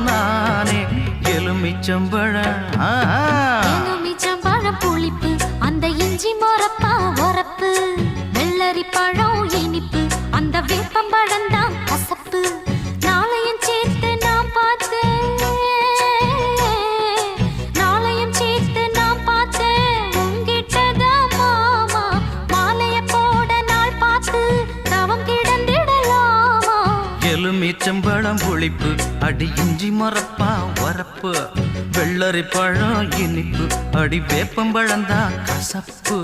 நானே எலுமிச்சம்பழம் புளிப்பு அந்த இஞ்சி மொரப்பா உரப்பு வெள்ளரி பழம் இனிப்பு அந்த வேப்பம்பழம் தான் கசப்பு நாளையும் சேர்த்து நான் பார்த்தேன் உங்கிட்டதான் மாமா மாலைய போட நாள் பார்த்து தவம் கிடந்திடலாமா எலுமிச்சம்பழம் புளிப்பு அடி இஞ்சி மொரப்பா உரப்பு வெள்ளரி பழம் இனிப்பு அடி வேப்பம்பழம் தான் கசப்பு